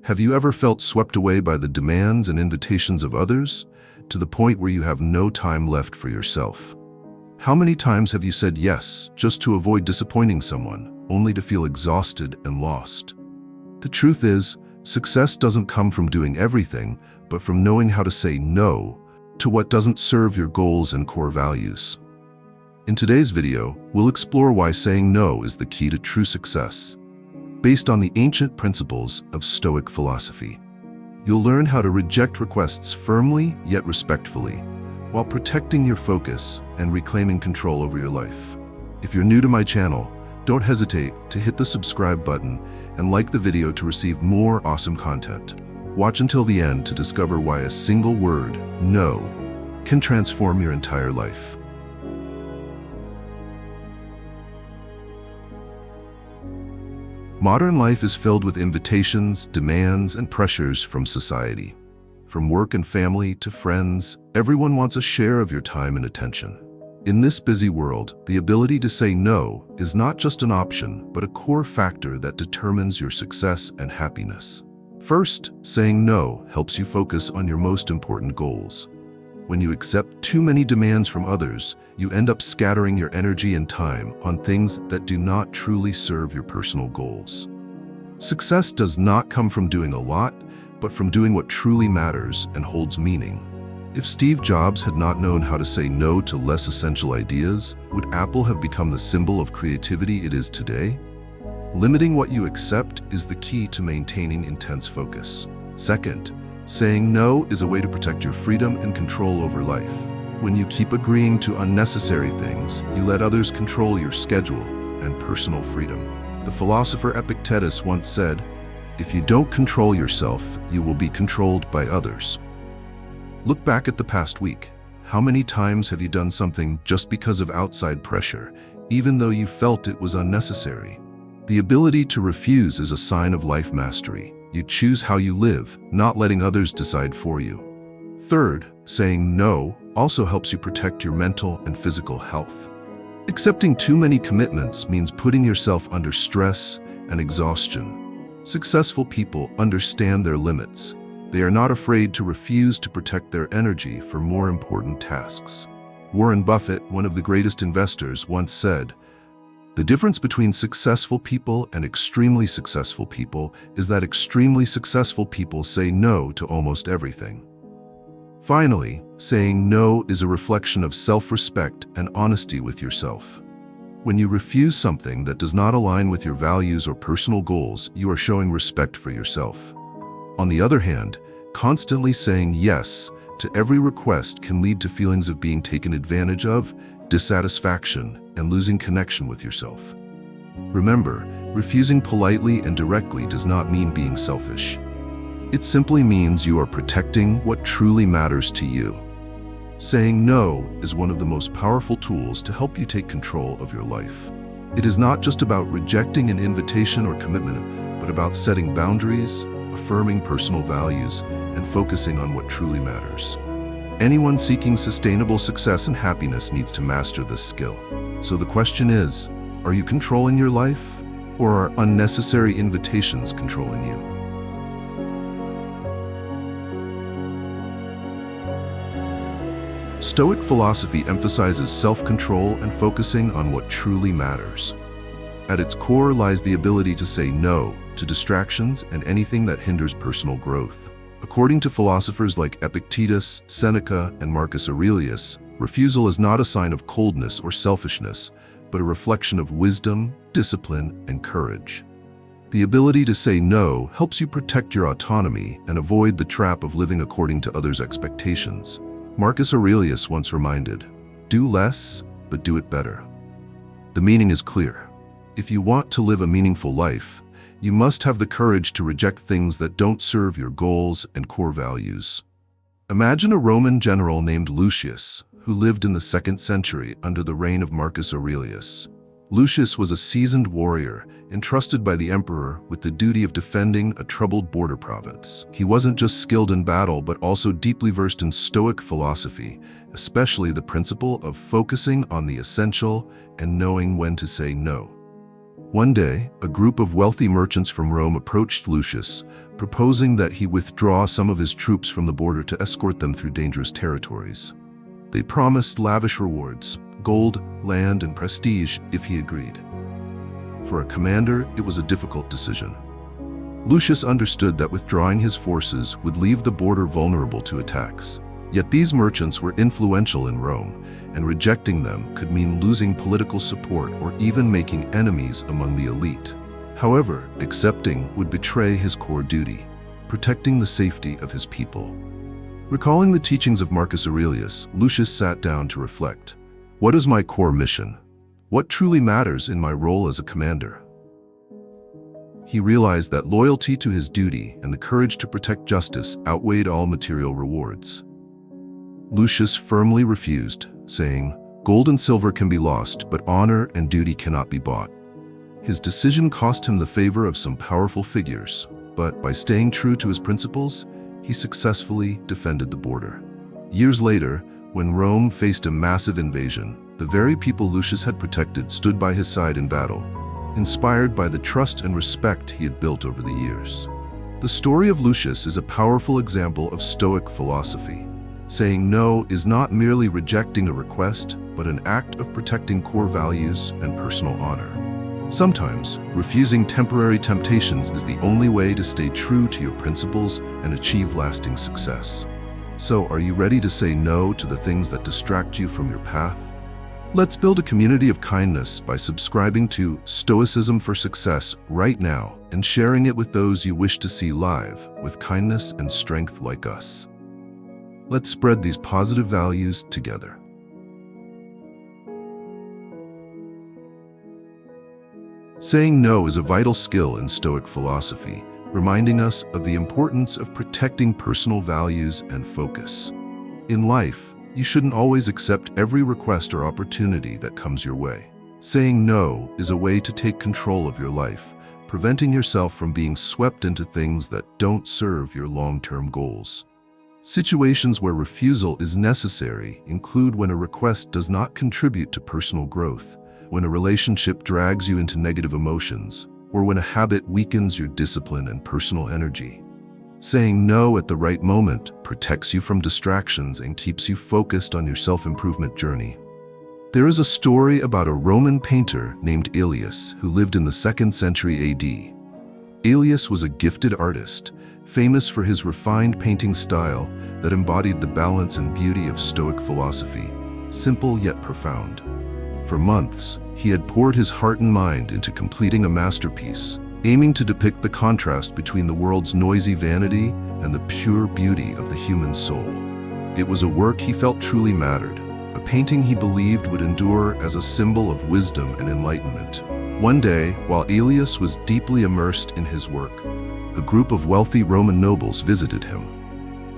Have you ever felt swept away by the demands and invitations of others, to the point where you have no time left for yourself? How many times have you said yes just to avoid disappointing someone, only to feel exhausted and lost? The truth is, success doesn't come from doing everything, but from knowing how to say no to what doesn't serve your goals and core values. In today's video, we'll explore why saying no is the key to true success, based on the ancient principles of Stoic philosophy. You'll learn how to reject requests firmly yet respectfully, while protecting your focus and reclaiming control over your life. If you're new to my channel, don't hesitate to hit the subscribe button and like the video to receive more awesome content. Watch until the end to discover why a single word, no, can transform your entire life. Modern life is filled with invitations, demands, and pressures from society. From work and family to friends, everyone wants a share of your time and attention. In this busy world, the ability to say no is not just an option, but a core factor that determines your success and happiness. First, saying no helps you focus on your most important goals. When you accept too many demands from others, you end up scattering your energy and time on things that do not truly serve your personal goals. Success does not come from doing a lot, but from doing what truly matters and holds meaning. If Steve Jobs had not known how to say no to less essential ideas, would Apple have become the symbol of creativity it is today? Limiting what you accept is the key to maintaining intense focus. Second, saying no is a way to protect your freedom and control over life. When you keep agreeing to unnecessary things, you let others control your schedule and personal freedom. The philosopher Epictetus once said, "If you don't control yourself, you will be controlled by others." Look back at the past week. How many times have you done something just because of outside pressure, even though you felt it was unnecessary? The ability to refuse is a sign of life mastery. You choose how you live, not letting others decide for you. Third, saying no also helps you protect your mental and physical health. Accepting too many commitments means putting yourself under stress and exhaustion. Successful people understand their limits. They are not afraid to refuse to protect their energy for more important tasks. Warren Buffett, one of the greatest investors, once said, "The difference between successful people and extremely successful people is that extremely successful people say no to almost everything." Finally, saying no is a reflection of self-respect and honesty with yourself. When you refuse something that does not align with your values or personal goals, you are showing respect for yourself. On the other hand, constantly saying yes to every request can lead to feelings of being taken advantage of, dissatisfaction, and losing connection with yourself. Remember, refusing politely and directly does not mean being selfish. It simply means you are protecting what truly matters to you. Saying no is one of the most powerful tools to help you take control of your life. It is not just about rejecting an invitation or commitment, but about setting boundaries, affirming personal values, and focusing on what truly matters. Anyone seeking sustainable success and happiness needs to master this skill. So the question is, are you controlling your life, or are unnecessary invitations controlling you? Stoic philosophy emphasizes self-control and focusing on what truly matters. At its core lies the ability to say no to distractions and anything that hinders personal growth. According to philosophers like Epictetus, Seneca, and Marcus Aurelius, refusal is not a sign of coldness or selfishness, but a reflection of wisdom, discipline, and courage. The ability to say no helps you protect your autonomy and avoid the trap of living according to others' expectations. Marcus Aurelius once reminded, "Do less, but do it better." The meaning is clear. If you want to live a meaningful life, you must have the courage to reject things that don't serve your goals and core values. Imagine a Roman general named Lucius, who lived in the 2nd century under the reign of Marcus Aurelius. Lucius was a seasoned warrior, entrusted by the emperor with the duty of defending a troubled border province. He wasn't just skilled in battle, but also deeply versed in Stoic philosophy, especially the principle of focusing on the essential and knowing when to say no. One day, a group of wealthy merchants from Rome approached Lucius, proposing that he withdraw some of his troops from the border to escort them through dangerous territories. They promised lavish rewards, gold, land, and prestige if he agreed. For a commander, it was a difficult decision. Lucius understood that withdrawing his forces would leave the border vulnerable to attacks. Yet these merchants were influential in Rome, and rejecting them could mean losing political support or even making enemies among the elite. However, accepting would betray his core duty, protecting the safety of his people. Recalling the teachings of Marcus Aurelius, Lucius sat down to reflect. What is my core mission? What truly matters in my role as a commander? He realized that loyalty to his duty and the courage to protect justice outweighed all material rewards. Lucius firmly refused, saying, "Gold and silver can be lost, but honor and duty cannot be bought." His decision cost him the favor of some powerful figures, but by staying true to his principles, he successfully defended the border. Years later, when Rome faced a massive invasion, the very people Lucius had protected stood by his side in battle, inspired by the trust and respect he had built over the years. The story of Lucius is a powerful example of Stoic philosophy. Saying no is not merely rejecting a request, but an act of protecting core values and personal honor. Sometimes, refusing temporary temptations is the only way to stay true to your principles and achieve lasting success. So, are you ready to say no to the things that distract you from your path? Let's build a community of kindness by subscribing to Stoicism for Success right now and sharing it with those you wish to see live with kindness and strength like us. Let's spread these positive values together. Saying no is a vital skill in Stoic philosophy, reminding us of the importance of protecting personal values and focus. In life, you shouldn't always accept every request or opportunity that comes your way. Saying no is a way to take control of your life, preventing yourself from being swept into things that don't serve your long-term goals. Situations where refusal is necessary include when a request does not contribute to personal growth, when a relationship drags you into negative emotions, or when a habit weakens your discipline and personal energy. Saying no at the right moment protects you from distractions and keeps you focused on your self-improvement journey. There is a story about a Roman painter named Aelius who lived in the 2nd century AD. Aelius was a gifted artist, famous for his refined painting style that embodied the balance and beauty of Stoic philosophy, simple yet profound. For months, he had poured his heart and mind into completing a masterpiece, aiming to depict the contrast between the world's noisy vanity and the pure beauty of the human soul. It was a work he felt truly mattered, a painting he believed would endure as a symbol of wisdom and enlightenment. One day, while Aelius was deeply immersed in his work, a group of wealthy Roman nobles visited him.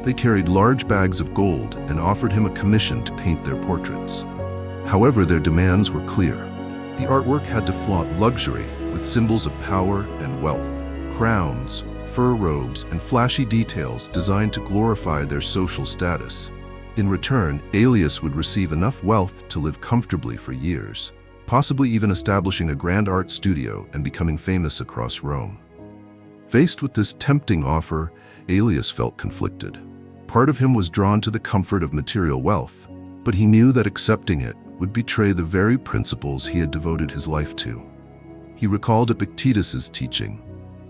They carried large bags of gold and offered him a commission to paint their portraits. However, their demands were clear. The artwork had to flaunt luxury with symbols of power and wealth, crowns, fur robes, and flashy details designed to glorify their social status. In return, Aelius would receive enough wealth to live comfortably for years, possibly even establishing a grand art studio and becoming famous across Rome. Faced with this tempting offer, Aelius felt conflicted. Part of him was drawn to the comfort of material wealth, but he knew that accepting it would betray the very principles he had devoted his life to. He recalled Epictetus's teaching,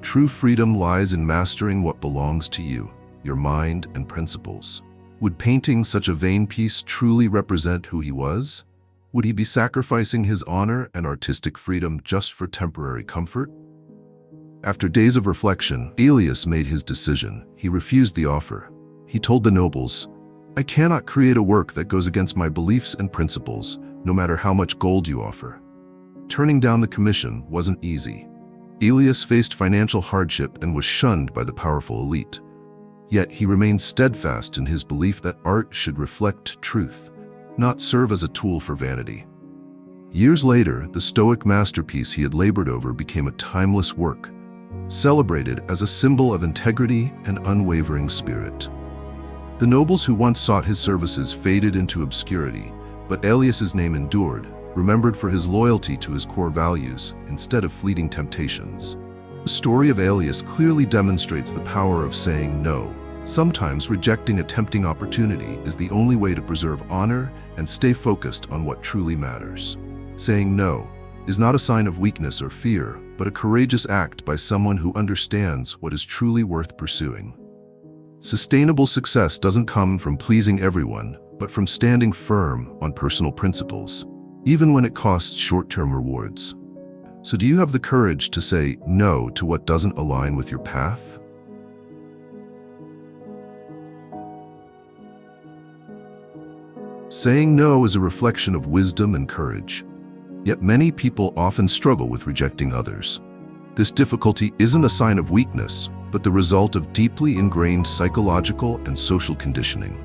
"True freedom lies in mastering what belongs to you, your mind and principles." Would painting such a vain piece truly represent who he was? Would he be sacrificing his honor and artistic freedom just for temporary comfort? After days of reflection, Aelius made his decision. He refused the offer. He told the nobles, "I cannot create a work that goes against my beliefs and principles, no matter how much gold you offer." Turning down the commission wasn't easy. Aelius faced financial hardship and was shunned by the powerful elite. Yet he remained steadfast in his belief that art should reflect truth, not serve as a tool for vanity. Years later, the Stoic masterpiece he had labored over became a timeless work, celebrated as a symbol of integrity and unwavering spirit. The nobles who once sought his services faded into obscurity, but Aelius's name endured, remembered for his loyalty to his core values instead of fleeting temptations. The story of Aelius clearly demonstrates the power of saying no. Sometimes rejecting a tempting opportunity is the only way to preserve honor and stay focused on what truly matters. Saying no is not a sign of weakness or fear, but a courageous act by someone who understands what is truly worth pursuing. Sustainable success doesn't come from pleasing everyone, but from standing firm on personal principles, even when it costs short-term rewards. So do you have the courage to say no to what doesn't align with your path? Saying no is a reflection of wisdom and courage. Yet many people often struggle with rejecting others. This difficulty isn't a sign of weakness, but the result of deeply ingrained psychological and social conditioning.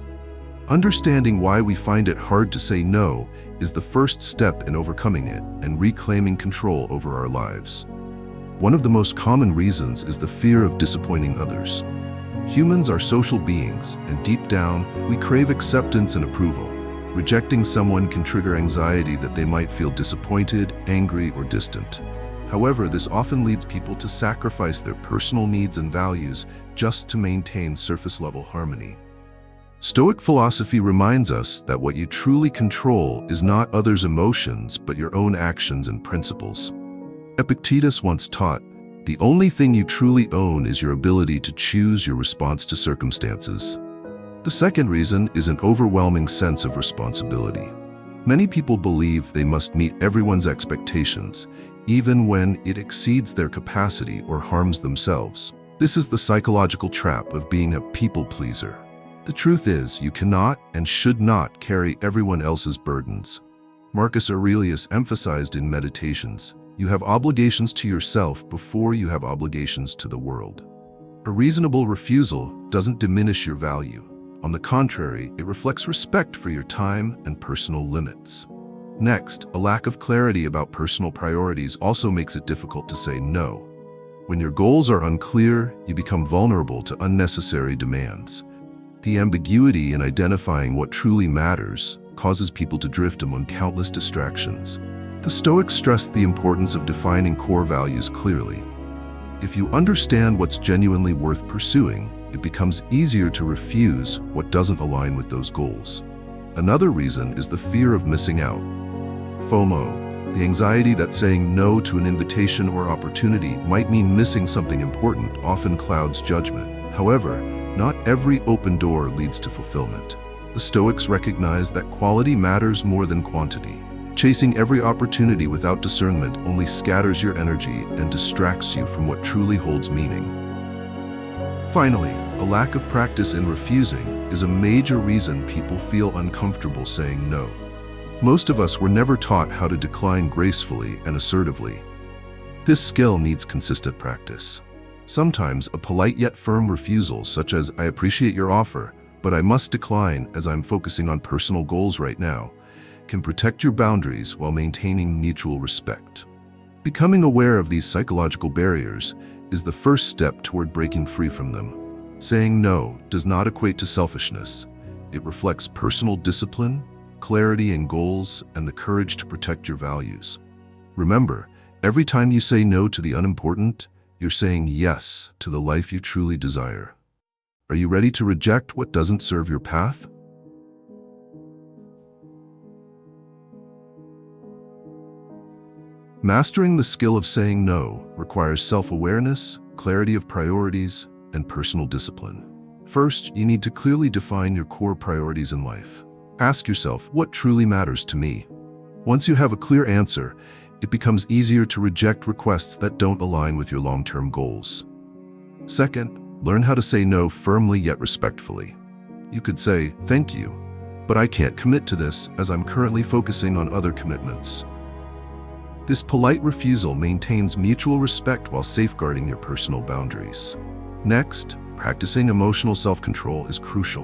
Understanding why we find it hard to say no is the first step in overcoming it and reclaiming control over our lives. One of the most common reasons is the fear of disappointing others. Humans are social beings, and deep down, we crave acceptance and approval. Rejecting someone can trigger anxiety that they might feel disappointed, angry, or distant. However, this often leads people to sacrifice their personal needs and values just to maintain surface-level harmony. Stoic philosophy reminds us that what you truly control is not others' emotions, but your own actions and principles. Epictetus once taught, "The only thing you truly own is your ability to choose your response to circumstances." The second reason is an overwhelming sense of responsibility. Many people believe they must meet everyone's expectations, even when it exceeds their capacity or harms themselves. This is the psychological trap of being a people pleaser. The truth is, you cannot and should not carry everyone else's burdens. Marcus Aurelius emphasized in Meditations, you have obligations to yourself before you have obligations to the world. A reasonable refusal doesn't diminish your value. On the contrary, it reflects respect for your time and personal limits. Next, a lack of clarity about personal priorities also makes it difficult to say no. When your goals are unclear, you become vulnerable to unnecessary demands. The ambiguity in identifying what truly matters causes people to drift among countless distractions. The Stoics stressed the importance of defining core values clearly. If you understand what's genuinely worth pursuing, it becomes easier to refuse what doesn't align with those goals. Another reason is the fear of missing out. FOMO, the anxiety that saying no to an invitation or opportunity might mean missing something important, often clouds judgment. However, not every open door leads to fulfillment. The Stoics recognize that quality matters more than quantity. Chasing every opportunity without discernment only scatters your energy and distracts you from what truly holds meaning. Finally, a lack of practice in refusing is a major reason people feel uncomfortable saying no. Most of us were never taught how to decline gracefully and assertively. This skill needs consistent practice. Sometimes a polite yet firm refusal, such as "I appreciate your offer, but I must decline as I'm focusing on personal goals right now," can protect your boundaries while maintaining mutual respect. Becoming aware of these psychological barriers is the first step toward breaking free from them. Saying no does not equate to selfishness. It reflects personal discipline, clarity in goals, and the courage to protect your values. Remember, every time you say no to the unimportant, you're saying yes to the life you truly desire. Are you ready to reject what doesn't serve your path? Mastering the skill of saying no requires self-awareness, clarity of priorities, and personal discipline. First, you need to clearly define your core priorities in life. Ask yourself, what truly matters to me? Once you have a clear answer, it becomes easier to reject requests that don't align with your long-term goals. Second, learn how to say no firmly yet respectfully. You could say, "Thank you, but I can't commit to this as I'm currently focusing on other commitments." This polite refusal maintains mutual respect while safeguarding your personal boundaries. Next, practicing emotional self-control is crucial.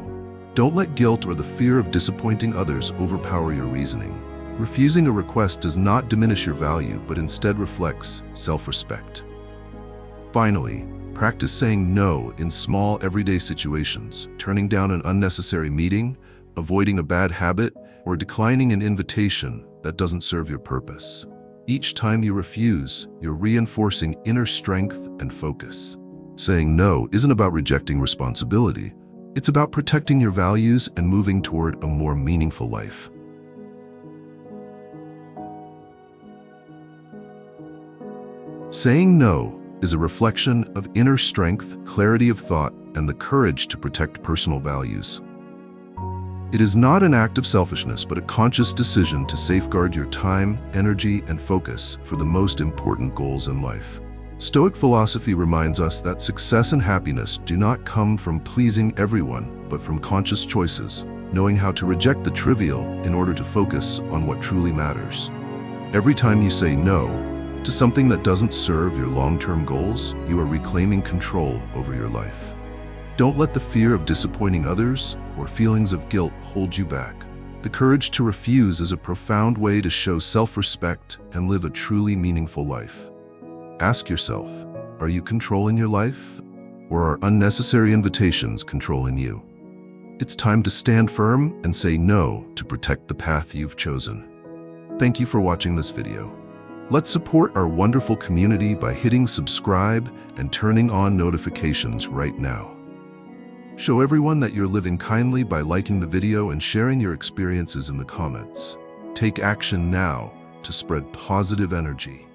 Don't let guilt or the fear of disappointing others overpower your reasoning. Refusing a request does not diminish your value, but instead reflects self-respect. Finally, practice saying no in small, everyday situations, turning down an unnecessary meeting, avoiding a bad habit, or declining an invitation that doesn't serve your purpose. Each time you refuse, you're reinforcing inner strength and focus. Saying no isn't about rejecting responsibility. It's about protecting your values and moving toward a more meaningful life. Saying no is a reflection of inner strength, clarity of thought, and the courage to protect personal values. It is not an act of selfishness, but a conscious decision to safeguard your time, energy, and focus for the most important goals in life. Stoic philosophy reminds us that success and happiness do not come from pleasing everyone, but from conscious choices, knowing how to reject the trivial in order to focus on what truly matters. Every time you say no to something that doesn't serve your long-term goals, you are reclaiming control over your life. Don't let the fear of disappointing others or feelings of guilt hold you back. The courage to refuse is a profound way to show self-respect and live a truly meaningful life. Ask yourself, are you controlling your life, or are unnecessary invitations controlling you? It's time to stand firm and say no to protect the path you've chosen. Thank you for watching this video. Let's support our wonderful community by hitting subscribe and turning on notifications right now. Show everyone that you're living kindly by liking the video and sharing your experiences in the comments. Take action now to spread positive energy.